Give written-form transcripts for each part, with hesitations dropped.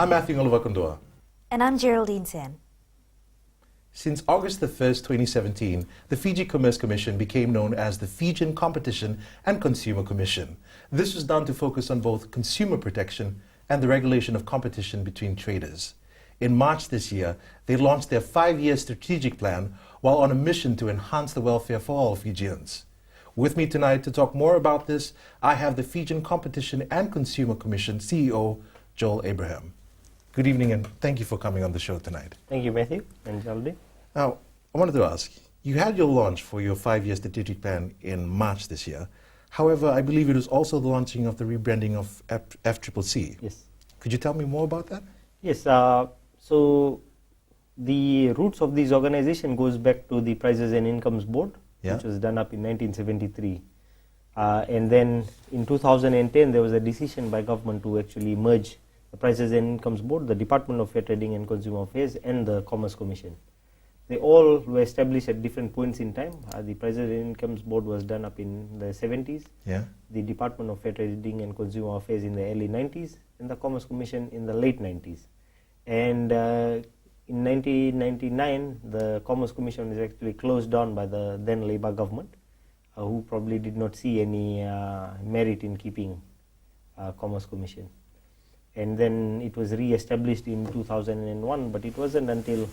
I'm Matthew Ngolova. And I'm Geraldine Sen. Since August the 1st, 2017, the Fiji Commerce Commission became known as the Fijian Competition and Consumer Commission. This was done to focus on both consumer protection and the regulation of competition between traders. In March this year, they launched their 5-year strategic plan while on a mission to enhance the welfare for all Fijians. With me tonight to talk more about this, I have the Fijian Competition and Consumer Commission CEO, Joel Abraham. Good evening and thank you for coming on the show tonight. Thank you, Matthew and Geraldine. Now, I wanted to ask, you had your launch for your 5-year strategic plan in March this year. However, I believe it was also the launching of the rebranding of FCCC. Yes. Could you tell me more about that? Yes. So the roots of this organization goes back to the Prices and Incomes Board, which was done up in 1973. And then in 2010, there was a decision by government to actually merge the Prices and Incomes Board, the Department of Fair Trading and Consumer Affairs, and the Commerce Commission. They all were established at different points in time. The Prices and Incomes Board was done up in the 70s. Yeah. The Department of Fair Trading and Consumer Affairs in the early 90s, and the Commerce Commission in the late 90s. And in 1999, the Commerce Commission was actually closed down by the then Labour government, who probably did not see any merit in keeping Commerce Commission. And then it was re-established in 2001, but it wasn't until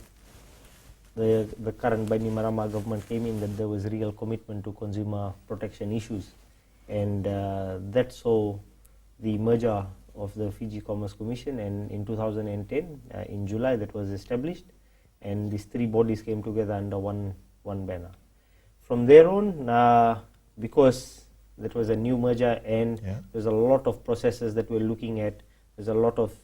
the current Bainimarama government came in that there was real commitment to consumer protection issues. And that saw the merger of the Fiji Commerce Commission, and in 2010, in July, that was established, and these three bodies came together under one banner. From there on, because that was a new merger and there's a lot of processes that we're looking at, there's a lot of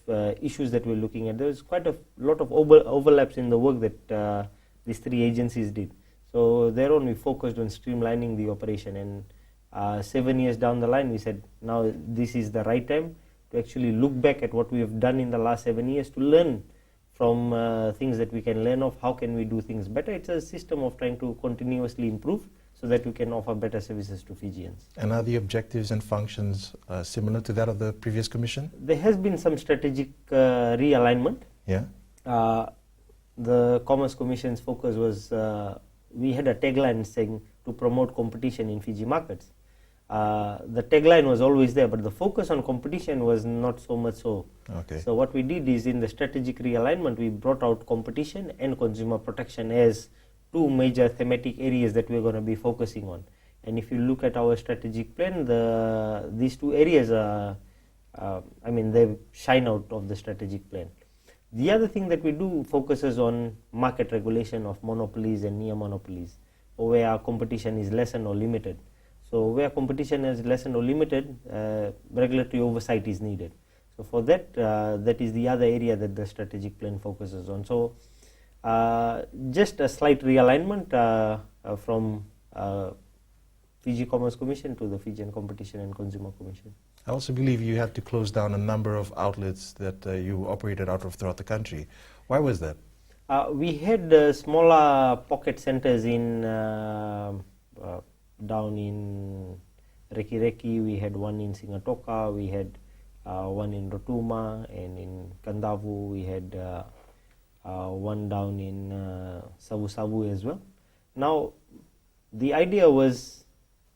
issues that we're looking at, there's quite a lot of overlaps in the work that these three agencies did. So thereon we focused on streamlining the operation, and 7 years down the line we said, now this is the right time to actually look back at what we have done in the last 7 years, to learn from things that we can learn of, how can we do things better. It's a system of trying to continuously improve so that we can offer better services to Fijians. And are the objectives and functions similar to that of the previous commission? There has been some strategic realignment. Yeah. The Commerce Commission's focus was, we had a tagline saying to promote competition in Fiji markets. The tagline was always there, but the focus on competition was not so much so. Okay. So what we did is, in the strategic realignment, we brought out competition and consumer protection as two major thematic areas that we're going to be focusing on. And if you look at our strategic plan, these two areas are, they shine out of the strategic plan. The other thing that we do focuses on market regulation of monopolies and near monopolies, or where our competition is lessened or limited. So where competition is lessened or limited, regulatory oversight is needed. So for that, that is the other area that the strategic plan focuses on. So just a slight realignment from Fiji Commerce Commission to the Fijian Competition and Consumer Commission. I also believe you had to close down a number of outlets that you operated out of throughout the country. Why was that? We had smaller pocket centers in down in Reki, we had one in Singatoka, we had one in Rotuma, and in Kandavu we had one down in Sabu as well. Now, the idea is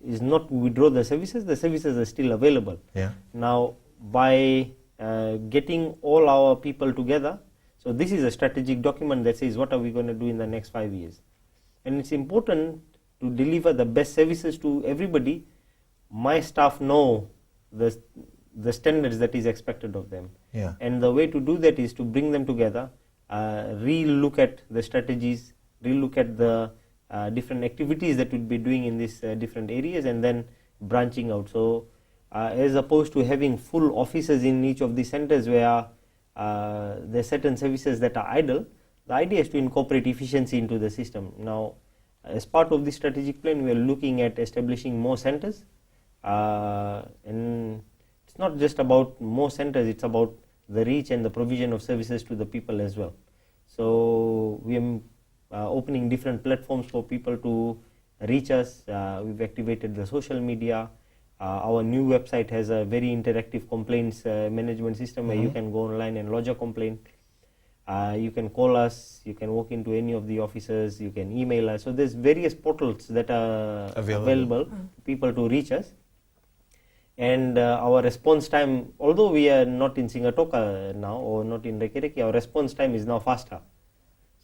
not to withdraw the services are still available. Yeah. Now, by getting all our people together, so this is a strategic document that says what are we going to do in the next 5 years. And it's important to deliver the best services to everybody. My staff know the standards that is expected of them. Yeah. And the way to do that is to bring them together, re-look at the strategies, re-look at the different activities that we'd be doing in these different areas, and then branching out. So as opposed to having full offices in each of these centers where there are certain services that are idle, the idea is to incorporate efficiency into the system. Now, as part of the strategic plan, we are looking at establishing more centers, and it's not just about more centers, it's about the reach and the provision of services to the people as well. So we are opening different platforms for people to reach us. We've activated the social media. Our new website has a very interactive complaints management system where you Mhm. can go online and lodge a complaint. You can call us, you can walk into any of the offices, you can email us. So there's various portals that are available to people to reach us. And our response time, although we are not in Singatoka now or not in Reykjavik, our response time is now faster.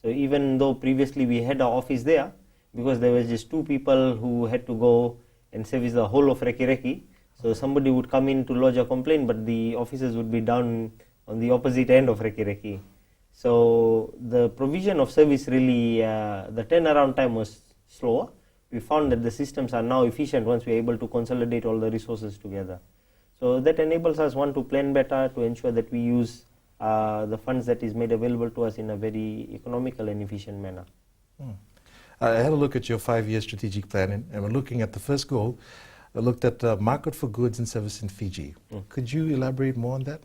So even though previously we had our office there, because there was just 2 people who had to go and service the whole of Reykjavik, so somebody would come in to lodge a complaint, but the offices would be down on the opposite end of Reykjavik. So the provision of service really, the turnaround time was slower. We found that the systems are now efficient once we are able to consolidate all the resources together. So that enables us, one, to plan better, to ensure that we use the funds that is made available to us in a very economical and efficient manner. I had a look at your 5-year strategic plan, and we're looking at the first goal. I looked at market for goods and services in Fiji. Could you elaborate more on that?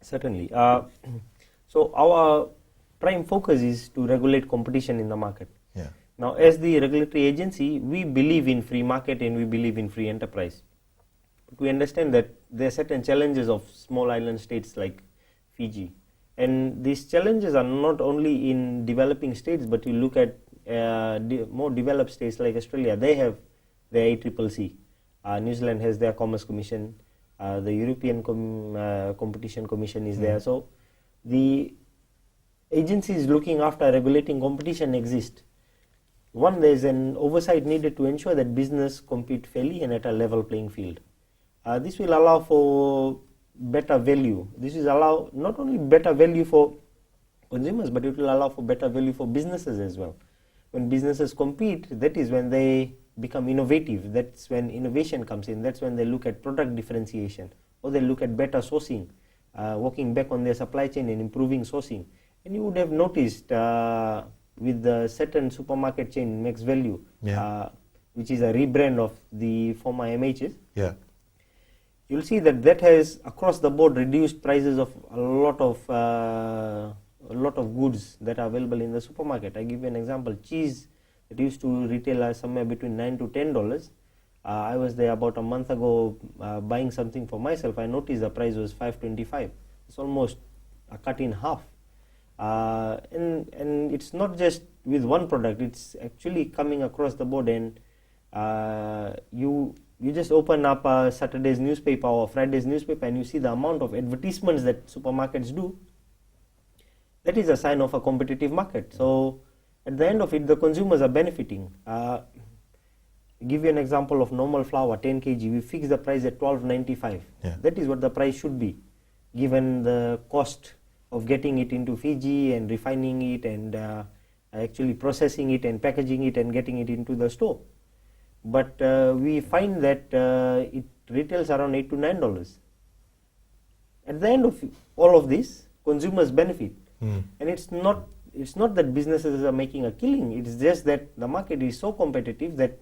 Certainly. So our prime focus is to regulate competition in the market. Yeah. Now, as the regulatory agency, we believe in free market and we believe in free enterprise. But we understand that there are certain challenges of small island states like Fiji. And these challenges are not only in developing states, but you look at more developed states like Australia, they have their ACCC. New Zealand has their Commerce Commission. The European Competition Commission is there. So the agencies looking after regulating competition exist. One, there is an oversight needed to ensure that business compete fairly and at a level playing field. This will allow for better value. This will allow not only better value for consumers, but it will allow for better value for businesses as well. When businesses compete, that is when they become innovative. That's when innovation comes in. That's when they look at product differentiation, or they look at better sourcing, working back on their supply chain and improving sourcing. And you would have noticed with the certain supermarket chain, Max Value, which is a rebrand of the former MHs. Yeah. You'll see that that has across the board reduced prices of a lot of goods that are available in the supermarket. I give you an example. Cheese that used to retail somewhere between $9 to $10. I was there about a month ago buying something for myself. I noticed the price was $5.25. It's almost a cut in half. And it's not just with one product. It's actually coming across the board. And you just open up a Saturday's newspaper or Friday's newspaper and you see the amount of advertisements that supermarkets do. That is a sign of a competitive market. So at the end of it, the consumers are benefiting. Give you an example of normal flour, 10 kg. We fix the price at $12.95. Yeah. That is what the price should be, given the cost of getting it into Fiji and refining it and actually processing it and packaging it and getting it into the store. But we find that it retails around $8 to $9. At the end of all of this, consumers benefit. And it's not that businesses are making a killing. It's just that the market is so competitive that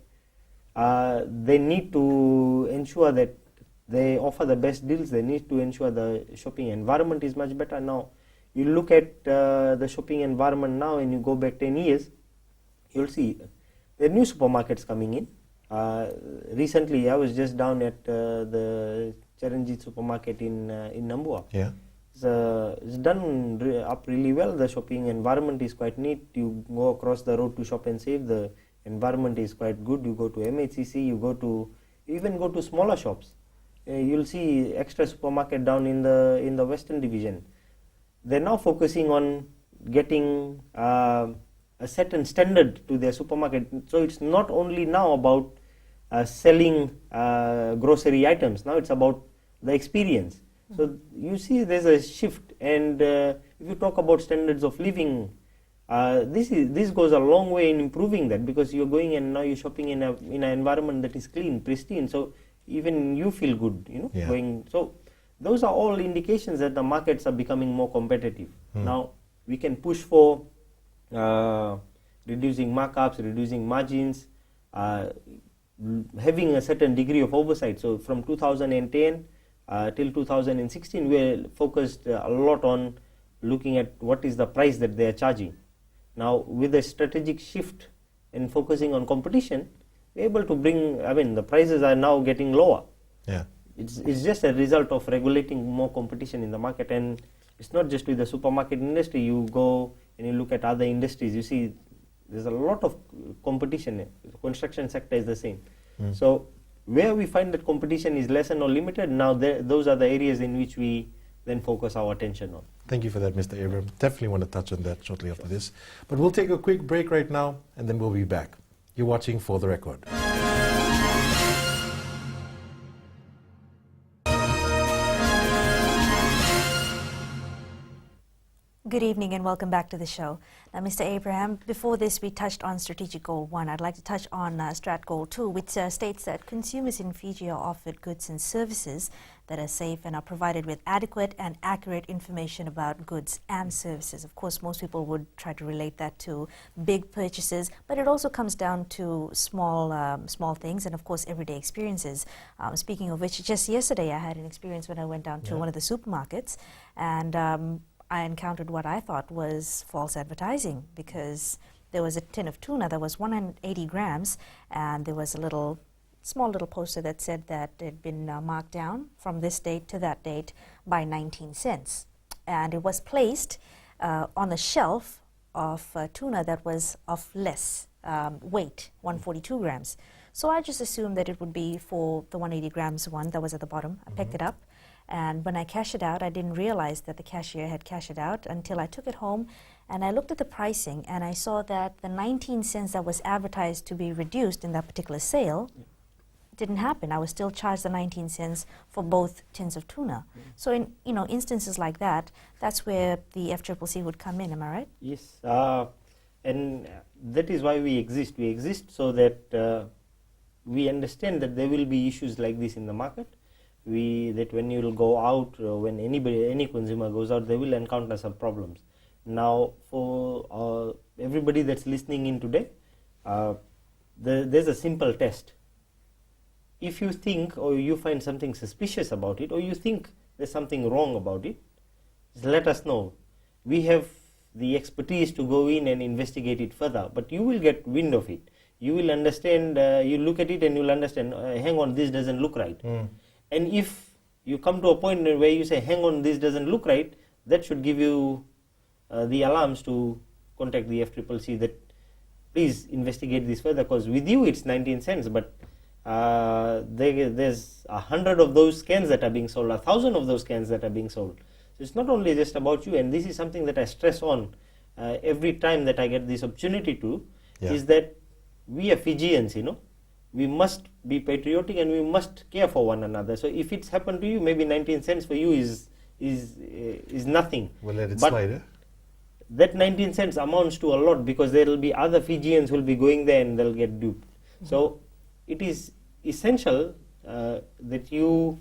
they need to ensure that they offer the best deals. They need to ensure the shopping environment is much better. Now, you look at the shopping environment now and you go back 10 years, you'll see there are new supermarkets coming in. Recently, I was just down at the Charanjit supermarket in Nambua. Yeah. It's done up really well. The shopping environment is quite neat. You go across the road to Shop and Save. The environment is quite good. You go to MHCC. You even go to smaller shops. You'll see Extra supermarket down in the Western Division. They're now focusing on getting a certain standard to their supermarket. So it's not only now about selling grocery items. Now it's about the experience. So you see there's a shift, and if you talk about standards of living, this goes a long way in improving that, because you're going and now you're shopping in an environment that is clean, pristine. So even you feel good, going. So those are all indications that the markets are becoming more competitive. Now we can push for reducing markups, reducing margins, having a certain degree of oversight. So from 2010 till 2016, we focused a lot on looking at what is the price that they are charging. Now, with a strategic shift in focusing on competition, we're able to bring, the prices are now getting lower. Yeah. It's just a result of regulating more competition in the market, and it's not just with the supermarket industry. You go and you look at other industries, you see there's a lot of competition. The construction sector is the same. So where we find that competition is lessened or limited, now those are the areas in which we then focus our attention on. Thank you for that, Mr. Abraham. Definitely want to touch on that shortly after this. But we'll take a quick break right now, and then we'll be back. You're watching For the Record. Good evening and welcome back to the show. Now, Mr. Abraham, before this we touched on Strategic Goal 1. I'd like to touch on Strat Goal 2, which states that consumers in Fiji are offered goods and services that are safe and are provided with adequate and accurate information about goods and services. Of course, most people would try to relate that to big purchases, but it also comes down to small things and, of course, everyday experiences. Speaking of which, just yesterday I had an experience when I went down to one of the supermarkets, and I encountered what I thought was false advertising, because there was a tin of tuna that was 180 grams, and there was a small little poster that said that it had been marked down from this date to that date by 19 cents. And it was placed on a shelf of tuna that was of less weight, 142 grams. So I just assumed that it would be for the 180 grams one that was at the bottom. I picked it up. And when I cashed it out, I didn't realize that the cashier had cashed it out until I took it home and I looked at the pricing, and I saw that the 19 cents that was advertised to be reduced in that particular sale didn't happen. I was still charged the 19 cents for both tins of tuna. So in instances like that, that's where the FCCC would come in, am I right? Yes, and that is why we exist. We exist so that we understand that there will be issues like this in the market. That when you will go out, when any consumer goes out, they will encounter some problems. Now, for everybody that's listening in today, there's a simple test. If you think or you find something suspicious about it, or you think there's something wrong about it, just let us know. We have the expertise to go in and investigate it further, but you will get wind of it. You will understand, you look at it and you'll understand, hang on, this doesn't look right. And if you come to a point where you say, hang on, this doesn't look right, that should give you the alarms to contact the FCCC that please investigate this further, because with you it's 19 cents, but there's 100 of those cans that are being sold, 1,000 of those cans that are being sold. So it's not only just about you, and this is something that I stress on every time that I get this opportunity to, is that we are Fijians, we must be patriotic and we must care for one another. So if it's happened to you, maybe 19 cents for you is nothing. We'll let it but slide, that 19 cents amounts to a lot, because there will be other Fijians who will be going there and they'll get duped. So it is essential that you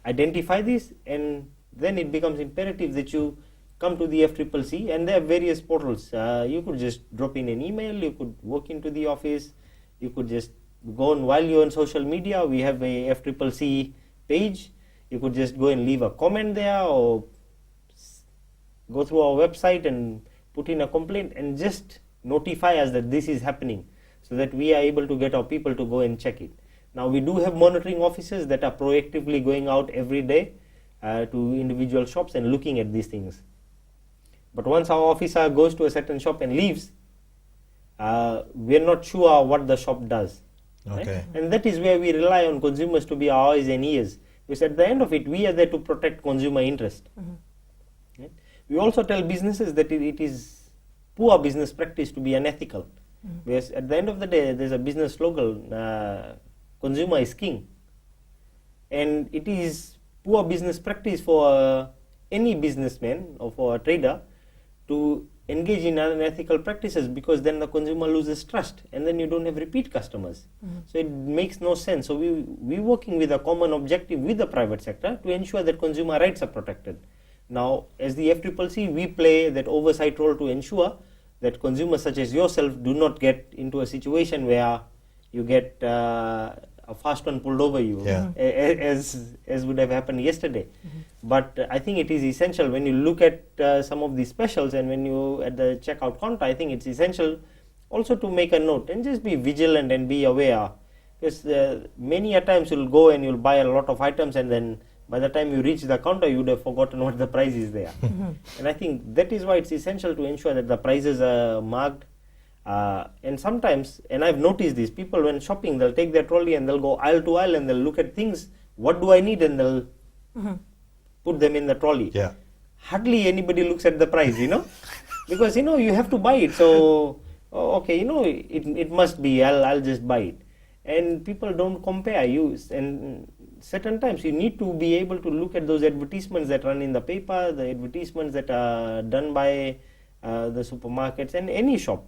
identify this, and then it becomes imperative that you come to the FCCC, and there are various portals. You could just drop in an email, you could walk into the office, you could just go on while you're on social media. We have a FCCC page. You could just go and leave a comment there, or go through our website and put in a complaint and just notify us that this is happening, so that we are able to get our people to go and check it. Now, we do have monitoring officers that are proactively going out every day to individual shops and looking at these things. But once our officer goes to a certain shop and leaves, we're not sure what the shop does. Okay. Right? And that is where we rely on consumers to be our eyes and ears, because at the end of it, we are there to protect consumer interest. Right? We also tell businesses that it is poor business practice to be unethical, because at the end of the day, there's a business slogan, consumer is king. And it is poor business practice for any businessman or for a trader to engage in unethical practices, because then the consumer loses trust and then you don't have repeat customers. So it makes no sense. So we're working with a common objective with the private sector to ensure that consumer rights are protected. Now, as the FCCC, we play that oversight role to ensure that consumers such as yourself do not get into a situation where you get a fast one pulled over you, as would have happened yesterday. But I think it is essential when you look at some of these specials, and when you at the checkout counter, I think it's essential also to make a note and just be vigilant and be aware Because many a times you'll go and you'll buy a lot of items, and then by the time you reach the counter, you would have forgotten what the price is there. And I think that is why it's essential to ensure that the prices are marked. And sometimes, and I've noticed this, people when shopping, they'll take their trolley and they'll go aisle to aisle and they'll look at things, what do I need, and they'll put them in the trolley. Yeah. Hardly anybody looks at the price, because you have to buy it. So okay, it must be, I'll just buy it. And people don't compare and certain times you need to be able to look at those advertisements that run in the paper, the advertisements that are done by the supermarkets and any shop,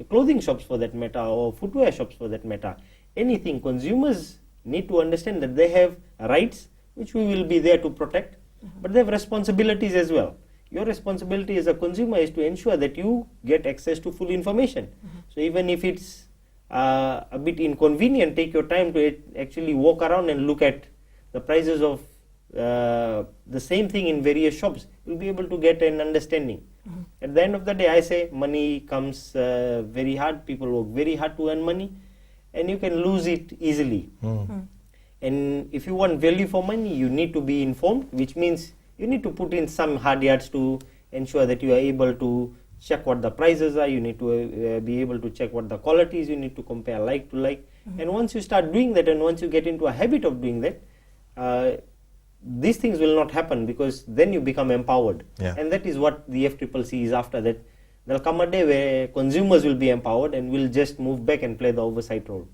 clothing shops for that matter, or footwear shops for that matter. Anything, consumers need to understand that they have rights which we will be there to protect, but they have responsibilities as well. Your responsibility as a consumer is to ensure that you get access to full information. So even if it's a bit inconvenient, take your time to actually walk around and look at the prices of the same thing in various shops. You'll be able to get an understanding. At the end of the day, I say money comes very hard. People work very hard to earn money, and you can lose it easily. And if you want value for money, you need to be informed, which means you need to put in some hard yards to ensure that you are able to check what the prices are. You need to be able to check what the quality is. You need to compare like to like. And once you start doing that, and once you get into a habit of doing that, these things will not happen, because then you become empowered. Yeah. And that is what the FCCC is after. That there'll come a day where consumers will be empowered and will just move back and play the oversight role.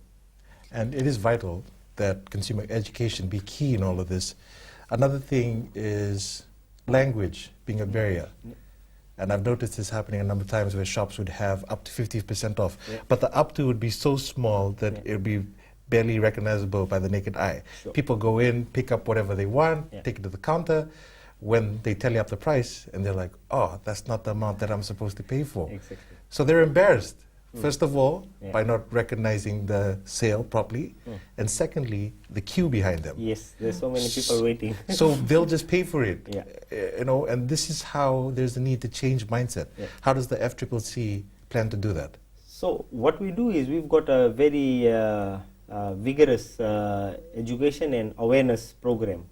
And it is vital that consumer education be key in all of this. Another thing is language being a barrier. And I've noticed this happening a number of times where shops would have up to 50% off. Yeah. But the up to would be so small that it would be barely recognizable by the naked eye. Sure. People go in, pick up whatever they want, Yeah. take it to the counter. When they tally up the price, and they're like, oh, that's not the amount that I'm supposed to pay for. Exactly. So they're embarrassed, first of all, Yeah. by not recognizing the sale properly, and secondly, the queue behind them. Yes, there's so many people waiting. So they'll just pay for it. Yeah. And this is how there's a need to change mindset. Yeah. How does the FCCC plan to do that? So what we do is we've got a very vigorous education and awareness program.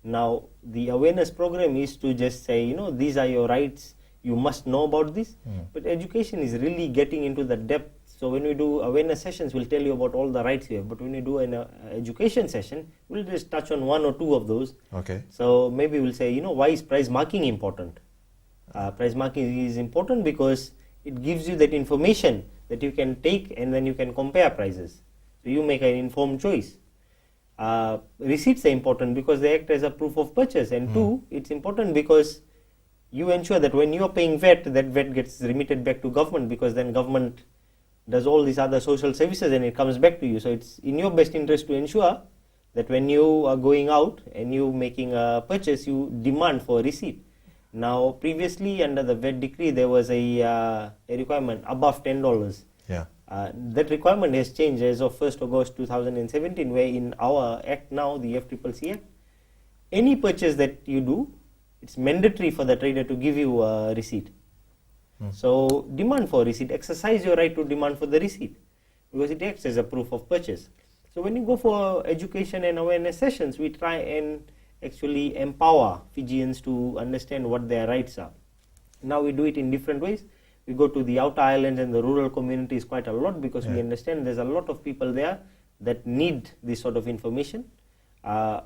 Now the awareness program is to just say, these are your rights, you must know about this. But education is really getting into the depth. So when we do awareness sessions, we'll tell you about all the rights you have. But when we do an education session, we'll just touch on one or two of those. Okay. So maybe we'll say, why is price marking important? Price marking is important because it gives you that information that you can take, and then you can compare prices. So you make an informed choice. Receipts are important because they act as a proof of purchase. And two, it's important because you ensure that when you are paying VAT, that VAT gets remitted back to government, because then government does all these other social services and it comes back to you. So it's in your best interest to ensure that when you are going out and you making a purchase, you demand for a receipt. Now previously under the VAT decree, there was a requirement above $10. Yeah. That requirement has changed as of 1st August 2017, where in our act now, the FCCC Act, any purchase that you do, it's mandatory for the trader to give you a receipt. So demand for a receipt, exercise your right to demand for the receipt, because it acts as a proof of purchase. So when you go for education and awareness sessions, we try and actually empower Fijians to understand what their rights are. Now we do it in different ways. We go to the outer islands and the rural communities quite a lot, because we understand there's a lot of people there that need this sort of information.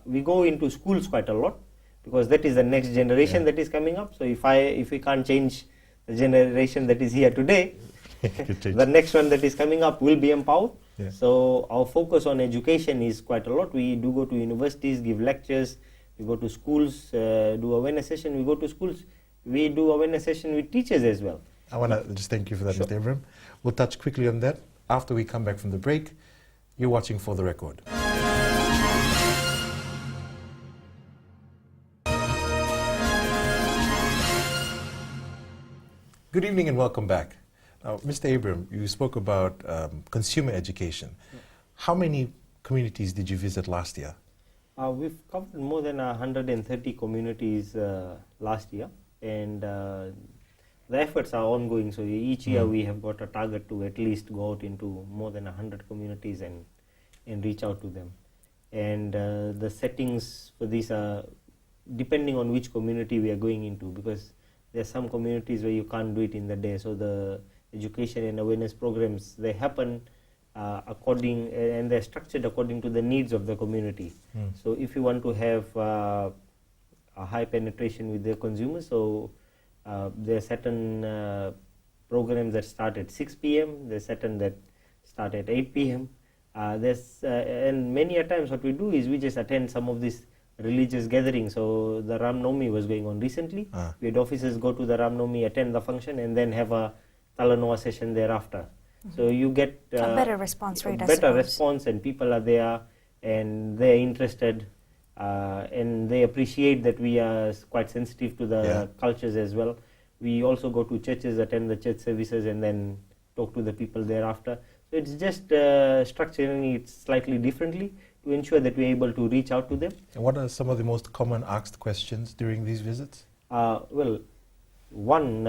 We go into schools quite a lot, because that is the next generation that is coming up. So if we can't change the generation that is here today, the next one that is coming up will be empowered. Yeah. So our focus on education is quite a lot. We do go to universities, give lectures, we go to schools, do awareness session, we go to schools, we do awareness session with teachers as well. I want to just thank you for that, Mr. Abraham. We'll touch quickly on that after we come back from the break. You're watching For the Record. Good evening and welcome back. Now, Mr. Abraham, you spoke about consumer education. How many communities did you visit last year? We've covered more than 130 communities last year, and the efforts are ongoing. So each year we have got a target to at least go out into more than 100 communities and and reach out to them. And the settings for these are depending on which community we are going into, because there are some communities where you can't do it in the day. So the education and awareness programs, they happen according, and they're structured according to the needs of the community. So if you want to have a high penetration with the consumers, so there are certain programs that start at 6 p.m., there are certain that start at 8 p.m. And many a times what we do is we just attend some of these religious gatherings. So the Ram Navami was going on recently. We had officers go to the Ram Navami, attend the function, and then have a Talanoa session thereafter. So you get a better response rate, better response, and people are there and they're interested, and they appreciate that we are quite sensitive to the cultures as well. We also go to churches, attend the church services, and then talk to the people thereafter. So it's just structuring it slightly differently to ensure that we're able to reach out to them. And what are some of the most common asked questions during these visits? Well, one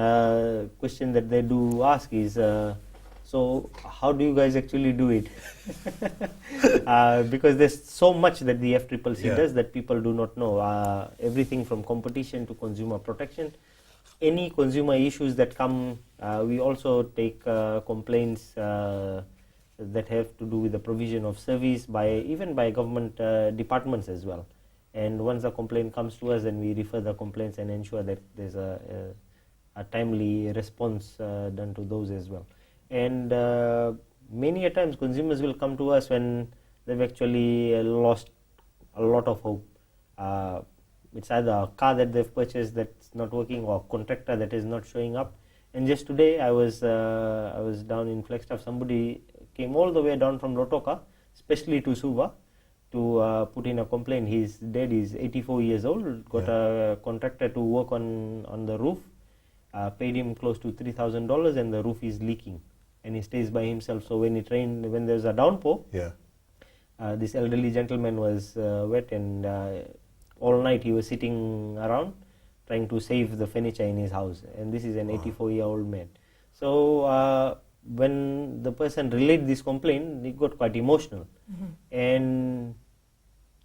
question that they do ask is, so how do you guys actually do it? Because there's so much that the FCCC does that people do not know. Everything from competition to consumer protection. Any consumer issues that come, we also take complaints that have to do with the provision of service even by government departments as well. And once the complaint comes to us, then we refer the complaints and ensure that there's a timely response done to those as well. And many a times consumers will come to us when they've actually lost a lot of hope. It's either a car that they've purchased that's not working, or a contractor that is not showing up. And just today I was down in Flagstaff. Somebody came all the way down from Rotoka, especially to Suva, to put in a complaint. His dad is 84 years old, got a contractor to work on the roof, paid him close to $3,000, and the roof is leaking, and he stays by himself. So when when there's a downpour, this elderly gentleman was wet, and all night he was sitting around trying to save the furniture in his house, and this is an 84-year-old man. So when the person relayed this complaint, he got quite emotional. And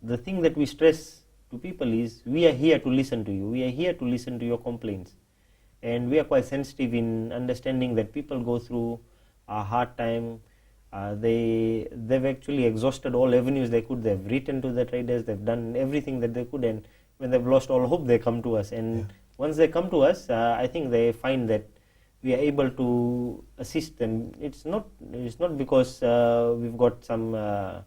the thing that we stress to people is, we are here to listen to you, we are here to listen to your complaints, and we are quite sensitive in understanding that people go through a hard time. They've actually exhausted all avenues they could. They've written to the traders, they've done everything that they could, and when they've lost all hope, they come to us. And once they come to us, I think they find that we are able to assist them. It's not because we've got some a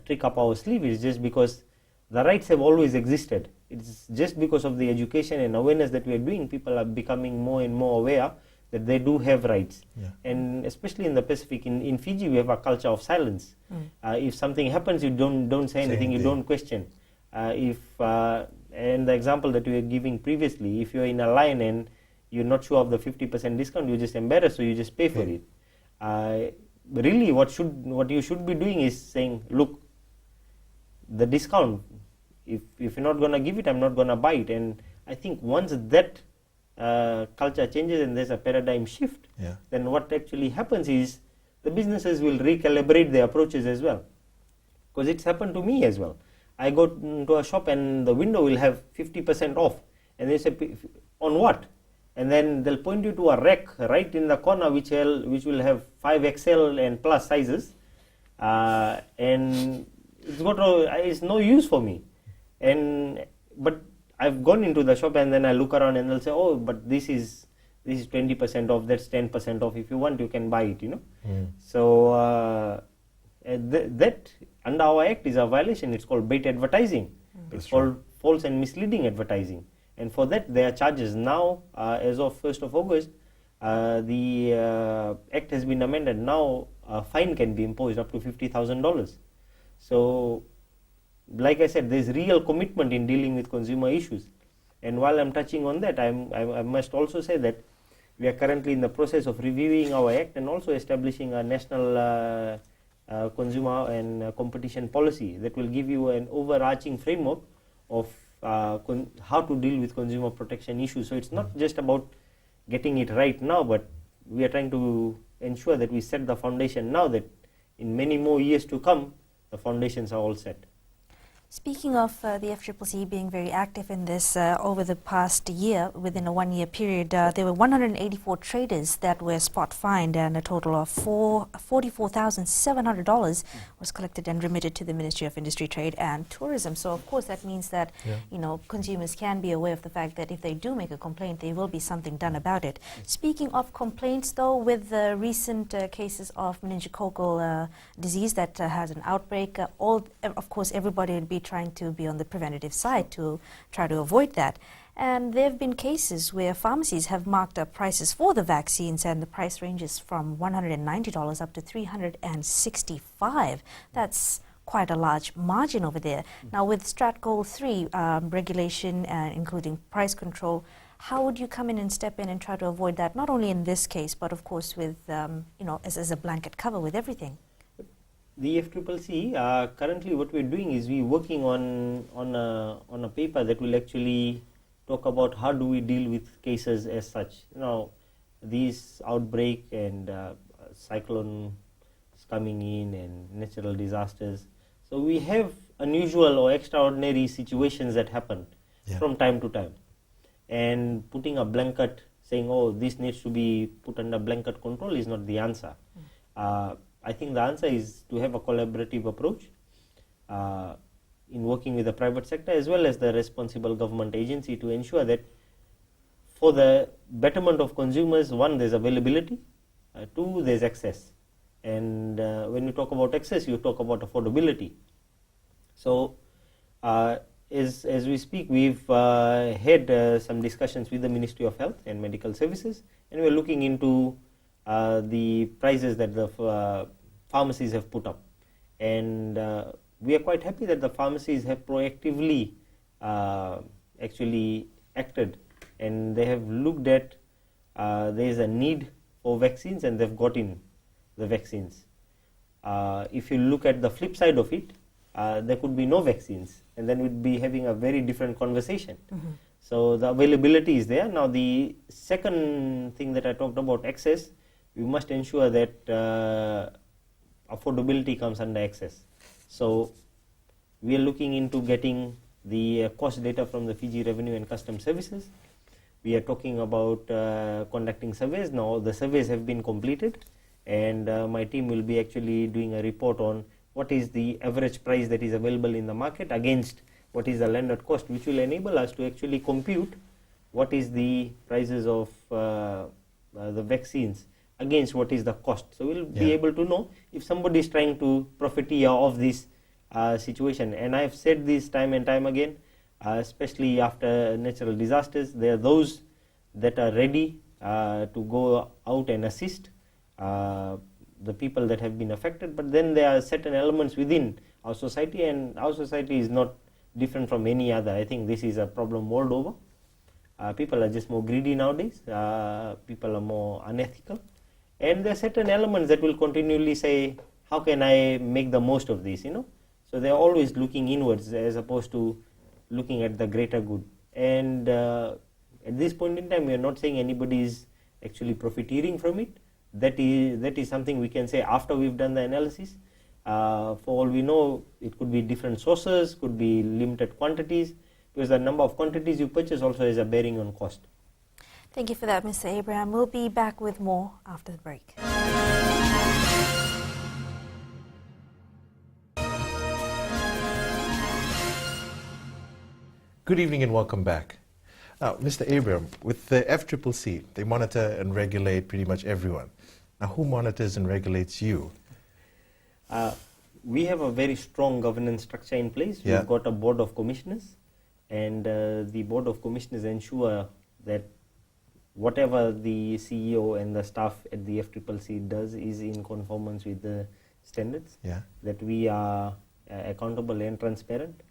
trick up our sleeve. It's just because the rights have always existed. It's just because of the education and awareness that we are doing, people are becoming more and more aware that they do have rights. And especially in the Pacific, in Fiji, we have a culture of silence. If something happens, you don't say anything, you don't question. And the example that we were giving previously, if you're in a line and you're not sure of the 50% discount, you're just embarrassed, so you just pay for it. Really, what you should be doing is saying, look, the discount, if you're not going to give it, I'm not going to buy it. And I think once that culture changes and there's a paradigm shift, then what actually happens is the businesses will recalibrate their approaches as well. Because it's happened to me as well. I go to a shop and the window will have 50% off, and they say, on what? And then they'll point you to a rack right in the corner which will have 5XL and plus sizes, and it's no use for me. But I've gone into the shop and then I look around and they'll say, oh, but this is 20% off, that's 10% off. If you want, you can buy it, So that under our act is a violation. It's called bait advertising. It's called false and misleading advertising. And for that, there are charges. Now, as of 1st of August, the act has been amended. Now, a fine can be imposed up to $50,000. So, like I said, there's real commitment in dealing with consumer issues. And while I'm touching on that, I must also say that we are currently in the process of reviewing our act and also establishing a national consumer and competition policy that will give you an overarching framework of how to deal with consumer protection issues. So it's not just about getting it right now, but we are trying to ensure that we set the foundation now, that in many more years to come, the foundations are all set. Speaking of the FCCC being very active in this, over the past year, within a 1 year period, there were 184 traders that were spot fined, and a total of $44,700 was collected and remitted to the Ministry of Industry, Trade and Tourism. So of course that means that consumers can be aware of the fact that if they do make a complaint, there will be something done about it. Speaking of complaints, though, with the recent cases of meningococcal disease that has an outbreak, of course everybody will be trying to be on the preventative side to try to avoid that. And there have been cases where pharmacies have marked up prices for the vaccines, and the price ranges from $190 up to $365. That's quite a large margin over there. Now with Stratcol 3 regulation, including price control, how would you come in and step in and try to avoid that, not only in this case, but of course with, as a blanket cover with everything? The FCCC, currently what we're doing is we're working on a paper that will actually talk about how do we deal with cases as such. These outbreak and cyclones coming in and natural disasters. So we have unusual or extraordinary situations that happen from time to time. And putting a blanket, saying, oh, this needs to be put under blanket control is not the answer. I think the answer is to have a collaborative approach in working with the private sector as well as the responsible government agency to ensure that for the betterment of consumers, one, there's availability, two, there's access. And when you talk about access, you talk about affordability. So as we speak, we've had some discussions with the Ministry of Health and Medical Services, and we're looking into the prices that the pharmacies have put up, and we are quite happy that the pharmacies have proactively actually acted, and they have looked at there is a need for vaccines, and they've got in the vaccines. If you look at the flip side of it, there could be no vaccines, and then we'd be having a very different conversation. So the availability is there. Now the second thing that I talked about, access, we must ensure that affordability comes under access. So we are looking into getting the cost data from the Fiji Revenue and Customs Services. We are talking about conducting surveys. Now the surveys have been completed, and my team will be actually doing a report on what is the average price that is available in the market against what is the landed cost, which will enable us to actually compute what is the prices of the vaccines against what is the cost. So we'll be able to know if somebody is trying to profiteer of this situation. And I've said this time and time again, especially after natural disasters, there are those that are ready to go out and assist the people that have been affected, but then there are certain elements within our society, and our society is not different from any other. I think this is a problem world over. People are just more greedy nowadays, people are more unethical, and there are certain elements that will continually say, how can I make the most of this, So they are always looking inwards as opposed to looking at the greater good. And at this point in time, we are not saying anybody is actually profiteering from it. That is something we can say after we've done the analysis. For all we know, it could be different sources, could be limited quantities, because the number of quantities you purchase also has a bearing on cost. Thank you for that, Mr. Abraham. We'll be back with more after the break. Good evening and welcome back. Now, Mr. Abraham, with the FCCC, they monitor and regulate pretty much everyone. Now, who monitors and regulates you? We have a very strong governance structure in place. We've got a board of commissioners, and the board of commissioners ensure that whatever the CEO and the staff at the FCCC does is in conformance with the standards, that we are accountable and transparent.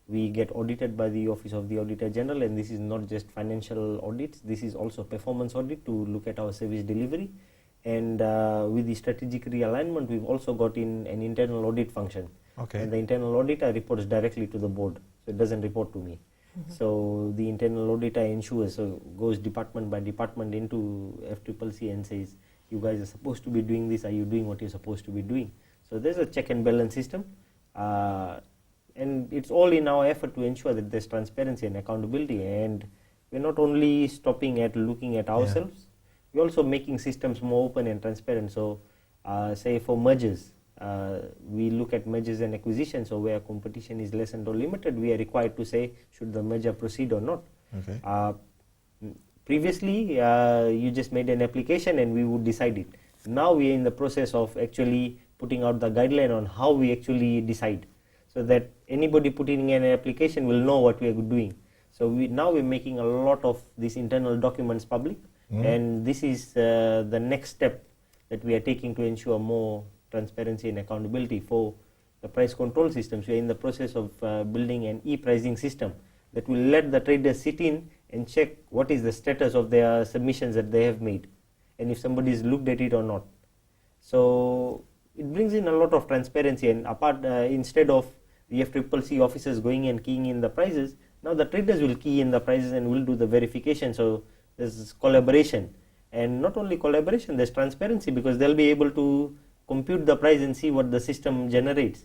We get audited by the Office of the Auditor General, and this is not just financial audits, this is also performance audit to look at our service delivery. And with the strategic realignment, we've also got in an internal audit function. And the internal auditor reports directly to the board, so it doesn't report to me. So the internal auditor ensures, so goes department by department into FCCC and says, you guys are supposed to be doing this, are you doing what you're supposed to be doing? So there's a check and balance system. And it's all in our effort to ensure that there's transparency and accountability. And we're not only stopping at looking at ourselves, we're also making systems more open and transparent. So, say for mergers, we look at mergers and acquisitions, so where competition is lessened or limited, we are required to say should the merger proceed or not. Okay. Previously, you just made an application and we would decide it. Now we are in the process of actually putting out the guideline on how we actually decide, so that anybody putting in an application will know what we are doing. So now we're making a lot of these internal documents public, and this is the next step that we are taking to ensure more transparency and accountability for the price control systems. We are in the process of building an e-pricing system that will let the traders sit in and check what is the status of their submissions that they have made, and if somebody has looked at it or not. So it brings in a lot of transparency, and apart instead of the FCCC officers going and keying in the prices, now the traders will key in the prices and will do the verification. So there's collaboration, and not only collaboration, there's transparency, because they'll be able to compute the price and see what the system generates,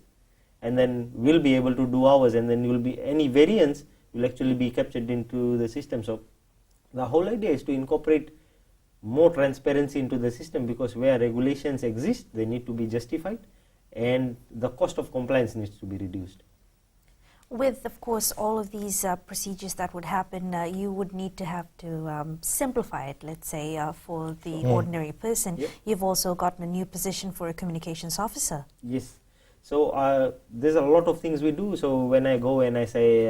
and then we'll be able to do ours, and then will be any variance will actually be captured into the system. So the whole idea is to incorporate more transparency into the system, because where regulations exist, they need to be justified, and the cost of compliance needs to be reduced. With, of course, all of these procedures that would happen, you would need to have to simplify it, let's say, for the ordinary person. Yep. You've also gotten a new position for a communications officer. Yes. So there's a lot of things we do. So when I go and I say,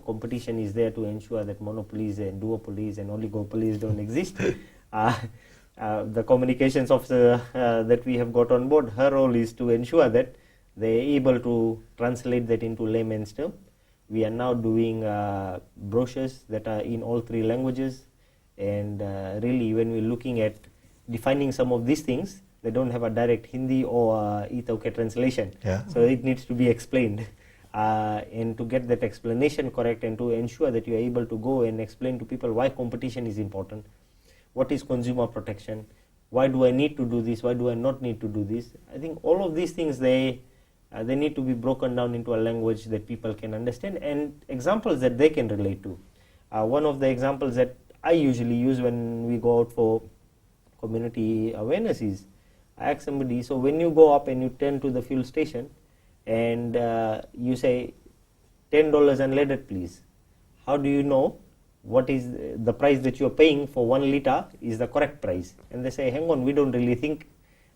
competition is there to ensure that monopolies and duopolies and oligopolies don't exist. The communications officer that we have got on board, her role is to ensure that they're able to translate that into layman's term. We are now doing brochures that are in all 3 languages, and really when we're looking at defining some of these things, they don't have a direct Hindi or Ethiopian translation. So it needs to be explained. And to get that explanation correct, and to ensure that you are able to go and explain to people why competition is important, what is consumer protection, why do I need to do this, why do I not need to do this. I think all of these things, they need to be broken down into a language that people can understand, and examples that they can relate to. One of the examples that I usually use when we go out for community awareness is, I ask somebody, so when you go up and you turn to the fuel station and you say $10 unleaded please, how do you know what is the price that you're paying for 1 liter is the correct price? And they say, hang on, we don't really think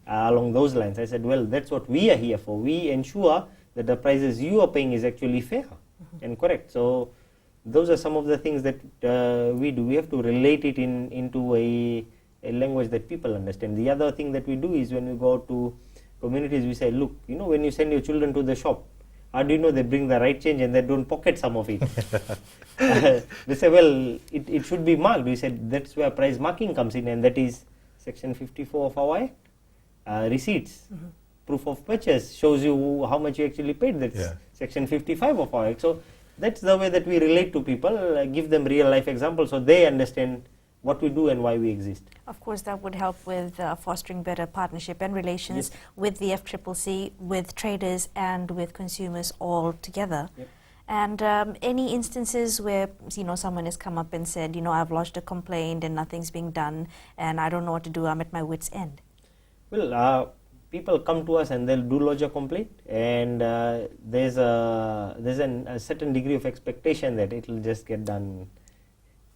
along those lines. I said, well, that's what we are here for. We ensure that the prices you are paying is actually fair and correct. So those are some of the things that we do. We have to relate it into a language that people understand. The other thing that we do is, when we go out to communities, we say, look, when you send your children to the shop, how do you know they bring the right change and they don't pocket some of it? They say, well, it should be marked. We said that's where price marking comes in, and that is section 54 of our Act. Receipts, proof of purchase shows you how much you actually paid. That's section 55 of our Act. So that's the way that we relate to people, give them real life examples so they understand what we do and why we exist. Of course, that would help with fostering better partnership and relations with the FCCC, with traders and with consumers all together. And any instances where someone has come up and said, I've lodged a complaint and nothing's being done and I don't know what to do, I'm at my wit's end? Well, people come to us and they'll do lodge a complaint, and there's a certain degree of expectation that it will just get done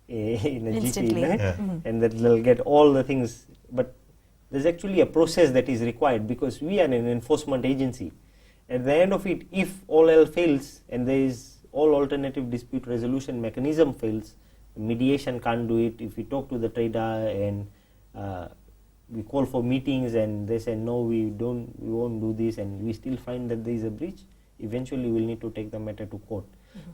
in a instantly, and that they'll get all the things. But there's actually a process that is required, because we are an enforcement agency. At the end of it, if all else fails and there is all alternative dispute resolution mechanism fails, mediation can't do it. If we talk to the trader and we call for meetings and they say no, we won't do this, and we still find that there is a breach, eventually we'll need to take the matter to court.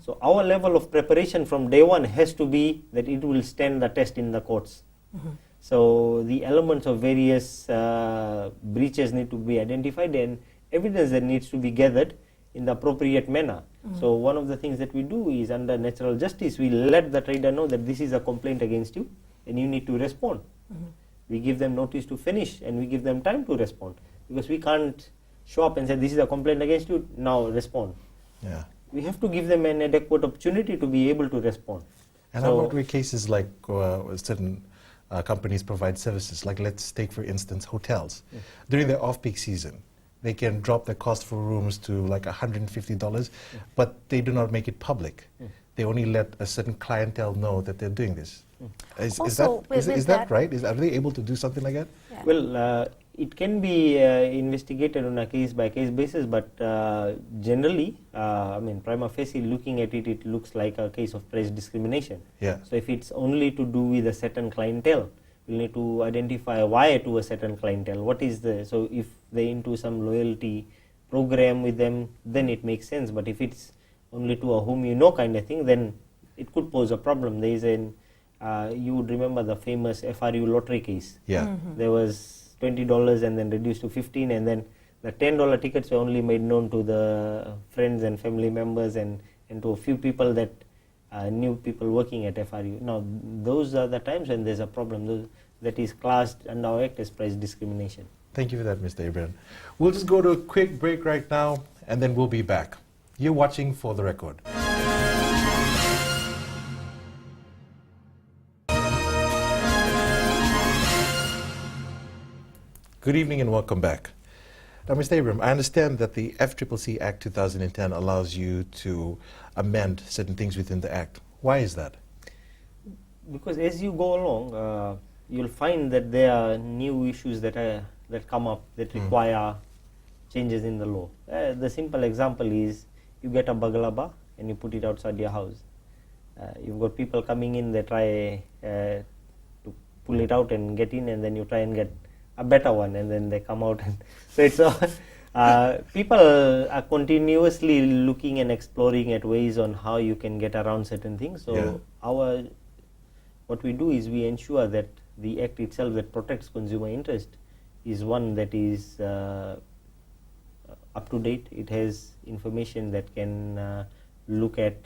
So our level of preparation from day one has to be that it will stand the test in the courts. So the elements of various breaches need to be identified, and evidence that needs to be gathered in the appropriate manner. So one of the things that we do is, under natural justice, we let the trader know that this is a complaint against you and you need to respond. We give them notice to finish and we give them time to respond, because we can't show up and say, this is a complaint against you, now respond. Yeah. We have to give them an adequate opportunity to be able to respond. And how about with cases like certain companies provide services, like let's take for instance hotels. During their off-peak season, they can drop the cost for rooms to like $150, but they do not make it public. They only let a certain clientele know that they're doing this. Is that right? Are they able to do something like that? Yeah. Well, it can be investigated on a case-by-case basis, but generally, I mean, prima facie, looking at it, it looks like a case of price discrimination. Yeah. So if it's only to do with a certain clientele, we'll need to identify why to a certain clientele. What is so if they're into some loyalty program with them, then it makes sense. But if it's only to a whom you know kind of thing, then it could pose a problem. There is you would remember the famous FRU lottery case. Yeah. There was $20 and then reduced to 15, and then the $10 tickets were only made known to the friends and family members and to a few people that knew people working at FRU. Now, those are the times when there's a problem. That is classed under our Act as price discrimination. Thank you for that, Mr. Abraham. We'll just go to a quick break right now, and then we'll be back. You're watching For the Record. Good evening and welcome back. Now, Mr. Abraham, I understand that the FCCC Act 2010 allows you to amend certain things within the Act. Why is that? Because as you go along, you'll find that there are new issues that come up that require changes in the law. The simple example is you get a baklava and you put it outside your house. You've got people coming in, they try to pull it out and get in, and then you try and get a better one, and then they come out. And so it's people are continuously looking and exploring at ways on how you can get around certain things. So what we do is we ensure that the Act itself that protects consumer interest is one that is up to date. It has information that can look at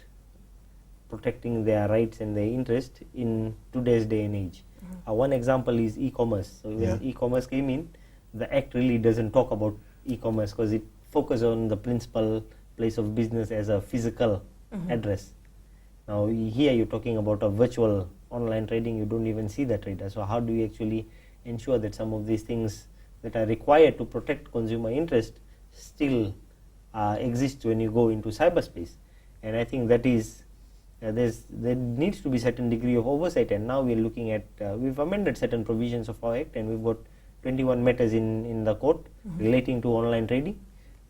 protecting their rights and their interest in today's day and age. One example is e-commerce. So when e-commerce came in, the Act really doesn't talk about e-commerce because it focuses on the principal place of business as a physical address. Now here you're talking about a virtual online trading, you don't even see the trader. So how do you actually ensure that some of these things that are required to protect consumer interest still exist when you go into cyberspace? And I think that is there needs to be certain degree of oversight, and now we're looking at we've amended certain provisions of our Act, and we've got 21 matters in the court relating to online trading.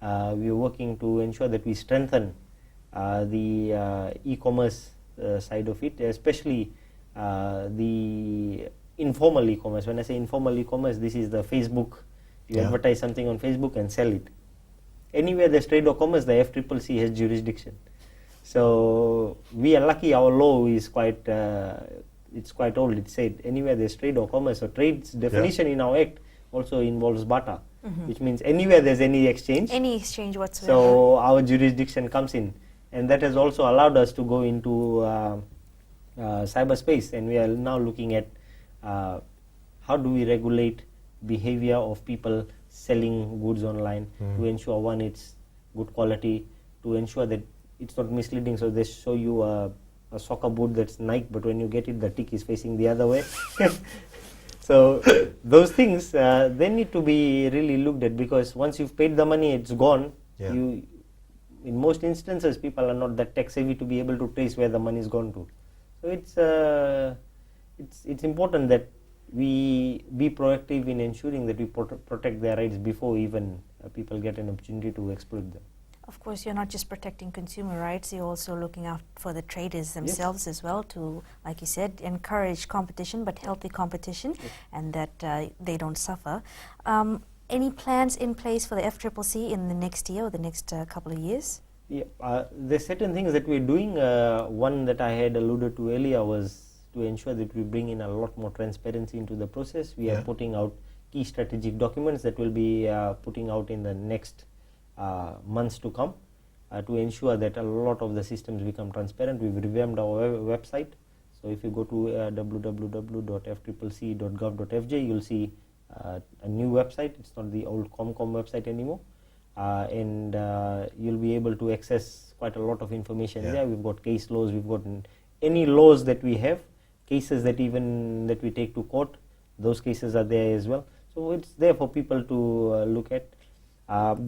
We're working to ensure that we strengthen the e-commerce side of it, especially the informal e-commerce. When I say informal e-commerce, this is the Facebook. You advertise something on Facebook and sell it. Anywhere there's trade or commerce, the FCCC has jurisdiction. So we are lucky. Our law is quite old. It said anywhere there's trade or commerce. So trade's definition in our Act also involves barter, which means anywhere there's any exchange whatsoever. So our jurisdiction comes in, and that has also allowed us to go into cyberspace, and we are now looking at how do we regulate behavior of people selling goods online to ensure, one, it's good quality, to ensure that it's not misleading. So they show you a soccer boot that's Nike, but when you get it, the tick is facing the other way. So those things, they need to be really looked at, because once you've paid the money, it's gone. In most instances, people are not that tech savvy to be able to trace where the money is gone to. So it's important that we be proactive in ensuring that we protect their rights before even people get an opportunity to exploit them. Of course, you're not just protecting consumer rights, you're also looking out for the traders themselves as well to, like you said, encourage competition, but healthy competition, and that they don't suffer. Any plans in place for the FCCC in the next year or the next couple of years? There's certain things that we're doing. One that I had alluded to earlier was to ensure that we bring in a lot more transparency into the process. We are putting out key strategic documents that we'll be putting out in the next months to come to ensure that a lot of the systems become transparent. We've revamped our website. So if you go to www.fccc.gov.fj, you'll see a new website. It's not the old Comcom website anymore. and you'll be able to access quite a lot of information there. We've got case laws, we've got any laws that we have, cases that we take to court, those cases are there as well. So it's there for people to look at.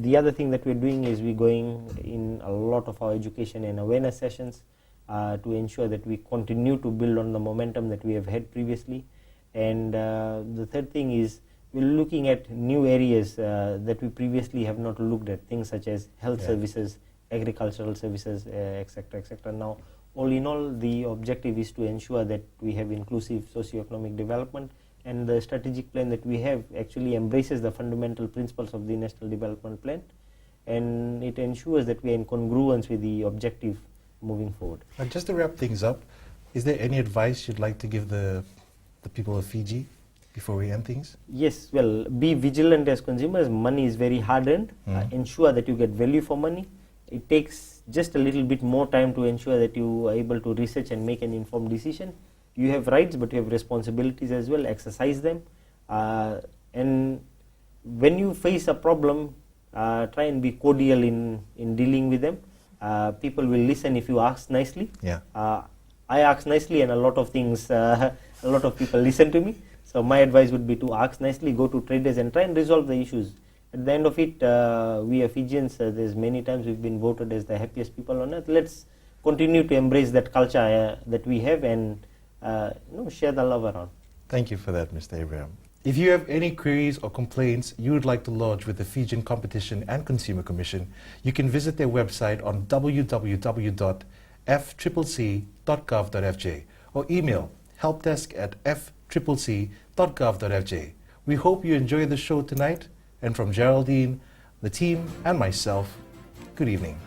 The other thing that we're doing is we're going in a lot of our education and awareness sessions to ensure that we continue to build on the momentum that we have had previously. And the third thing is we're looking at new areas that we previously have not looked at, things such as health services, agricultural services, etc., etc. Now, all in all, the objective is to ensure that we have inclusive socio-economic development, and the strategic plan that we have actually embraces the fundamental principles of the National Development Plan, and it ensures that we are in congruence with the objective moving forward. And just to wrap things up, is there any advice you'd like to give the people of Fiji before we end things? Yes, well, be vigilant as consumers. Money is very hard earned. Ensure that you get value for money. It takes just a little bit more time to ensure that you are able to research and make an informed decision. You have rights, but you have responsibilities as well. Exercise them. And when you face a problem, try and be cordial in dealing with them. People will listen if you ask nicely. I ask nicely, and a lot of things, a lot of people listen to me. So my advice would be to ask nicely, go to traders and try and resolve the issues. At the end of it, we are Fijians, there's many times we've been voted as the happiest people on earth. Let's continue to embrace that culture that we have and share the love around. Thank you for that, Mr. Abraham. If you have any queries or complaints you would like to lodge with the Fijian Competition and Consumer Commission, you can visit their website on www.fccc.gov.fj or email helpdesk@fccc.gov.fj. We hope you enjoy the show tonight, and from Geraldine, the team, and myself, good evening.